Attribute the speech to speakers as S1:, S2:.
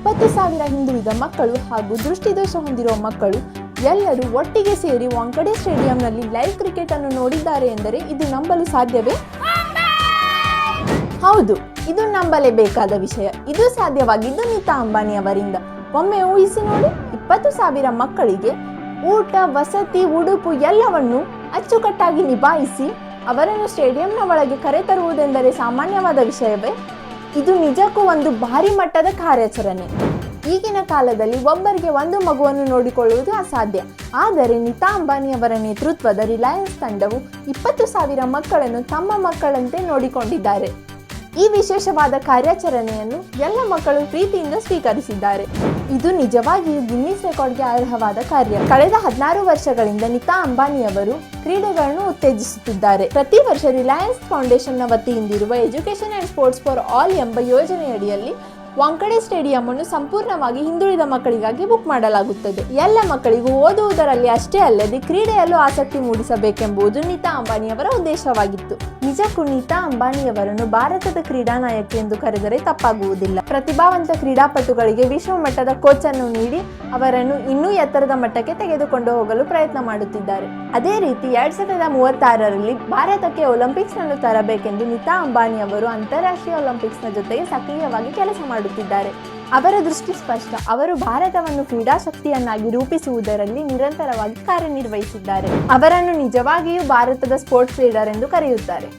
S1: 20,000 ಹಿಂದುಳಿದ ಮಕ್ಕಳು ಹಾಗೂ ದೃಷ್ಟಿದೋಷ ಹೊಂದಿರುವ ಮಕ್ಕಳು ಎಲ್ಲರೂ ಒಟ್ಟಿಗೆ ಸೇರಿ ವಾಂಖೆಡೆ ಸ್ಟೇಡಿಯಂನಲ್ಲಿ ಲೈವ್ ಕ್ರಿಕೆಟ್ ಅನ್ನು ನೋಡಿದ್ದಾರೆ ಎಂದರೆ ಇದು ನಂಬಲು ಸಾಧ್ಯವೇ? ಹೌದು, ಇದು ನಂಬಲೇಬೇಕಾದ ವಿಷಯ. ಇದು ಸಾಧ್ಯವಾಗಿದ್ದು ನೀತಾ ಅಂಬಾನಿ ಅವರಿಂದ. ಒಮ್ಮೆ ಊಹಿಸಿ ನೋಡಿ, 20,000 ಮಕ್ಕಳಿಗೆ ಊಟ, ವಸತಿ, ಉಡುಪು ಎಲ್ಲವನ್ನು ಅಚ್ಚುಕಟ್ಟಾಗಿ ನಿಭಾಯಿಸಿ ಅವರನ್ನು ಸ್ಟೇಡಿಯಂನ ಒಳಗೆ ಕರೆತರುವುದೆಂದರೆ ಸಾಮಾನ್ಯವಾದ ವಿಷಯವೇ? ಇದು ನಿಜಕ್ಕೂ ಒಂದು ಭಾರಿ ಮಟ್ಟದ ಕಾರ್ಯಾಚರಣೆ. ಈಗಿನ ಕಾಲದಲ್ಲಿ ಒಬ್ಬರಿಗೆ ಒಂದು ಮಗುವನ್ನು ನೋಡಿಕೊಳ್ಳುವುದು ಅಸಾಧ್ಯ. ಆದರೆ ನೀತಾ ಅಂಬಾನಿ ಅವರ ನೇತೃತ್ವದ ರಿಲಯನ್ಸ್ ತಂಡವು 20,000 ಮಕ್ಕಳನ್ನು ತಮ್ಮ ಮಕ್ಕಳಂತೆ ನೋಡಿಕೊಂಡಿದ್ದಾರೆ. ಈ ವಿಶೇಷವಾದ ಕಾರ್ಯಾಚರಣೆಯನ್ನು ಎಲ್ಲ ಮಕ್ಕಳು ಪ್ರೀತಿಯಿಂದ ಸ್ವೀಕರಿಸಿದ್ದಾರೆ. ಇದು ನಿಜವಾಗಿಯೂ ಗಿನ್ನಿಸ್ ರೆಕಾರ್ಡ್ಗೆ ಅರ್ಹವಾದ ಕಾರ್ಯ. ಕಳೆದ 16 ವರ್ಷಗಳಿಂದ ನೀತಾ ಅಂಬಾನಿ ಅವರು ಕ್ರೀಡೆಗಳನ್ನು ಉತ್ತೇಜಿಸುತ್ತಿದ್ದಾರೆ. ಪ್ರತಿ ವರ್ಷ ರಿಲಯನ್ಸ್ ಫೌಂಡೇಶನ್ನ ವತಿಯಿಂದಿರುವ education and sports for all ಎಂಬ ಯೋಜನೆಯಡಿಯಲ್ಲಿ ವಾಂಖೆಡೆ ಸ್ಟೇಡಿಯಂ ಅನ್ನು ಸಂಪೂರ್ಣವಾಗಿ ಹಿಂದುಳಿದ ಮಕ್ಕಳಿಗಾಗಿ ಬುಕ್ ಮಾಡಲಾಗುತ್ತದೆ. ಎಲ್ಲ ಮಕ್ಕಳಿಗೂ ಓದುವುದರಲ್ಲಿ ಅಷ್ಟೇ ಅಲ್ಲದೆ ಕ್ರೀಡೆಯಲ್ಲೂ ಆಸಕ್ತಿ ಮೂಡಿಸಬೇಕೆಂಬುದು ನೀತಾ ಅಂಬಾನಿ ಅವರ ಉದ್ದೇಶವಾಗಿತ್ತು. ನಿಜಕ್ಕೂ ನೀತಾ ಅಂಬಾನಿಯವರನ್ನು ಭಾರತದ ಕ್ರೀಡಾ ನಾಯಕಿ ಎಂದು ಕರೆದರೆ ತಪ್ಪಾಗುವುದಿಲ್ಲ. ಪ್ರತಿಭಾವಂತ ಕ್ರೀಡಾಪಟುಗಳಿಗೆ ವಿಶ್ವ ಮಟ್ಟದ ಕೋಚ್ ಅನ್ನು ನೀಡಿ ಅವರನ್ನು ಇನ್ನೂ ಎತ್ತರದ ಮಟ್ಟಕ್ಕೆ ತೆಗೆದುಕೊಂಡು ಹೋಗಲು ಪ್ರಯತ್ನ ಮಾಡುತ್ತಿದ್ದಾರೆ. ಅದೇ ರೀತಿ 2036ರಲ್ಲಿ ಭಾರತಕ್ಕೆ ಒಲಿಂಪಿಕ್ಸ್ ಅನ್ನು ತರಬೇಕೆಂದು ನೀತಾ ಅಂಬಾನಿ ಅವರು ಅಂತಾರಾಷ್ಟ್ರೀಯ ಒಲಿಂಪಿಕ್ಸ್ನ ಜೊತೆಗೆ ಸಕ್ರಿಯವಾಗಿ ಕೆಲಸ ಮಾಡುತ್ತಿದ್ದಾರೆ. ಅವರ ದೃಷ್ಟಿ ಸ್ಪಷ್ಟ. ಅವರು ಭಾರತವನ್ನು ಕ್ರೀಡಾ ಶಕ್ತಿಯನ್ನಾಗಿ ರೂಪಿಸುವುದರಲ್ಲಿ ನಿರಂತರವಾಗಿ ಕಾರ್ಯನಿರ್ವಹಿಸಿದ್ದಾರೆ. ಅವರನ್ನು ನಿಜವಾಗಿಯೂ ಭಾರತದ ಸ್ಪೋರ್ಟ್ಸ್ ಲೀಡರ್ ಎಂದು ಕರೆಯುತ್ತಾರೆ.